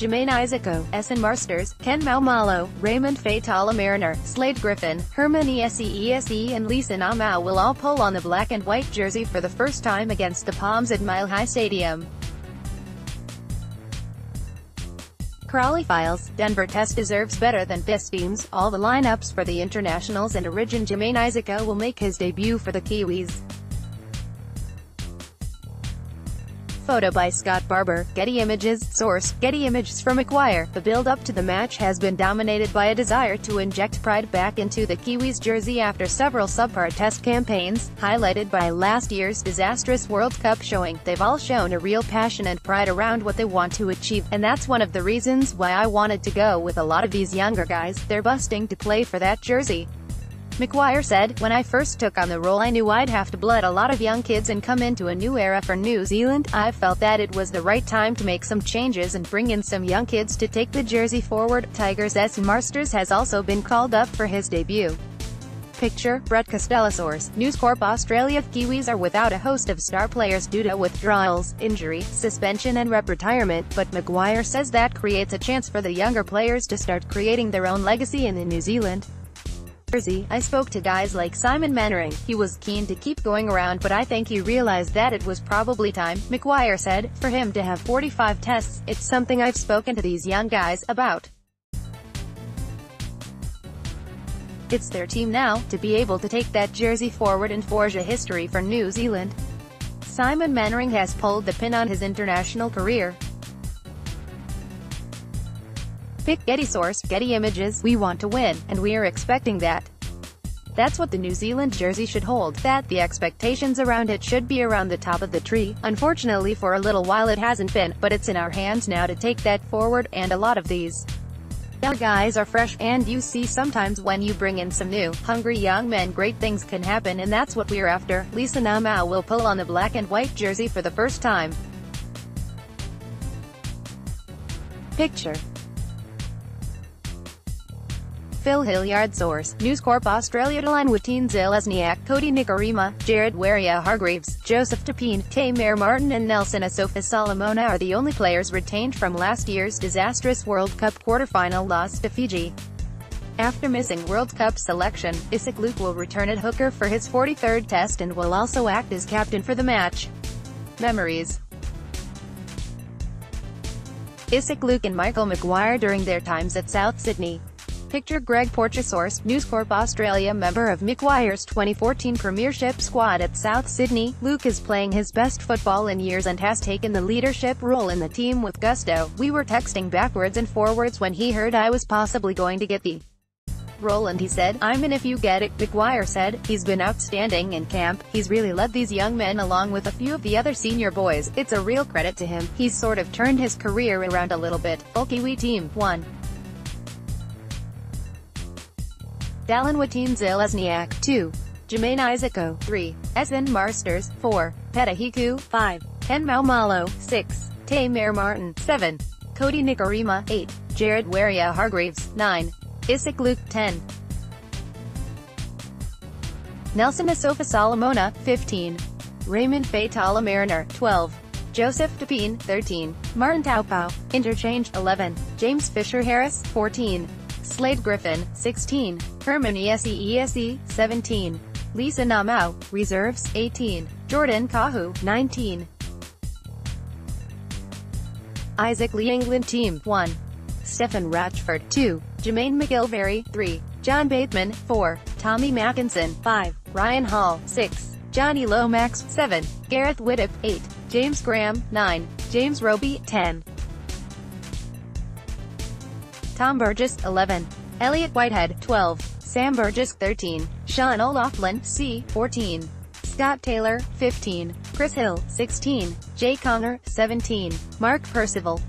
Jamayne Isaako, Esan Marsters, Maumalo, Raymond Faitala-Mariner, Slade Griffin, Herman, Ese'ese and Leeson will all pull on the black and white jersey for the first time against the Poms at Mile High Stadium. CRAWLEY Files, Denver Test deserves better than thisTEAMS. All the lineups for the Internationals and OriginJamayne Isaako will make his debut for the Kiwis. Photo by Scott Barbour, Getty Images. Source, Getty ImagesFor Maguire. The build-up to the match has been dominated by a desire to inject pride back into the Kiwis jersey after several subpar test campaigns, highlighted by last year's disastrous World Cup showing. They've all shown a real passion and pride around what they want to achieve, and that's one of the reasons why I wanted to go with a lot of these younger guys. They're busting to play for that jersey. Maguire said, "When I first took on the role I knew I'd have to blood a lot of young kids and come into a new era for New Zealand. I felt that it was the right time to make some changes and bring in some young kids to take the jersey forward." Tigers' Esan Marsters has also been called up for his debut. Picture, Brett Costello. Source, News Corp Australia. Kiwis are without a host of star players due to withdrawals, injury, suspension and retirement, but Maguire says that creates a chance for the younger players to start creating their own legacy in the New Zealand jersey. "I spoke to guys like Simon Mannering. He was keen to keep going around, but I think he realized that it was probably time," Maguire said, "for him to have 45 tests. It's something I've spoken to these young guys about. It's their team now, to be able to take that jersey forward and forge a history for New Zealand." Simon Mannering has pulled the pin on his international career. Pick Getty. Source, Getty Images. "We want to win, and we are expecting that. That's what the New Zealand jersey should hold, that the expectations around it should be around the top of the tree. Unfortunately for a little while it hasn't been, but it's in our hands now to take that forward, and a lot of these young guys are fresh, and you see sometimes when you bring in some new, hungry young men great things can happen, and that's what we're after." Leeson will pull on the black and white jersey for the first time. Picture, Phil Hilliard. Source, News Corp Australia. Jamayne Isaako, Cody Nikorima, Jared Waria-Hargreaves, Joseph Tapine, Tamir Martin and Nelson Asofa-Solomona are the only players retained from last year's disastrous World Cup quarter-final loss to Fiji. After missing World Cup selection, Isaako will return at hooker for his 43rd test and will also act as captain for the match. Memories, Isaako and Michael Maguire during their times at South Sydney. Picture, Greg Porteous. Source, News Corp Australia. Member of Maguire's 2014 Premiership squad at South Sydney, Luke is playing his best football in years and has taken the leadership role in the team with gusto. "We were texting backwards and forwards when he heard I was possibly going to get the role and he said, 'I'm in if you get it,'" Maguire said. "He's been outstanding in camp. He's really led these young men along with a few of the other senior boys. It's a real credit to him. He's sort of turned his career around a little bit." Full Kiwi team, 1. Dallin Watinzil-Esniak, 2. Jamayne Isaako, 3. Esan Marsters, 4. Petahiku, 5. Maumalo, 6. Tamir Martin, 7. Cody Nikorima, 8. Jared Waria-Hargreaves, 9. Isaako, 10. Nelson Asofa-Solomona, 15. Raymond Faitala-Mariner, 12. Joseph Tapine, 13. Martin Taupau, interchange, 11. James Fisher-Harris, 14. Slade Griffin, 16. Herman, Ese'ese, 17. Leeson, reserves, 18. Jordan Kahu, 19. Isaac Lee, England team, 1. Stephen Ratchford, 2. Jermaine McIlvary, 3. John Bateman, 4. Tommy Mackinson, 5. Ryan Hall, 6. Johnny Lomax, 7. Gareth Widdop, 8. James Graham, 9. James Roby, 10. Tom Burgess, 11. Elliot Whitehead, 12. Sam Burgess, 13. Sean O'Loughlin, 14. Scott Taylor, 15. Chris Hill, 16. Jay Connor, 17. Mark Percival,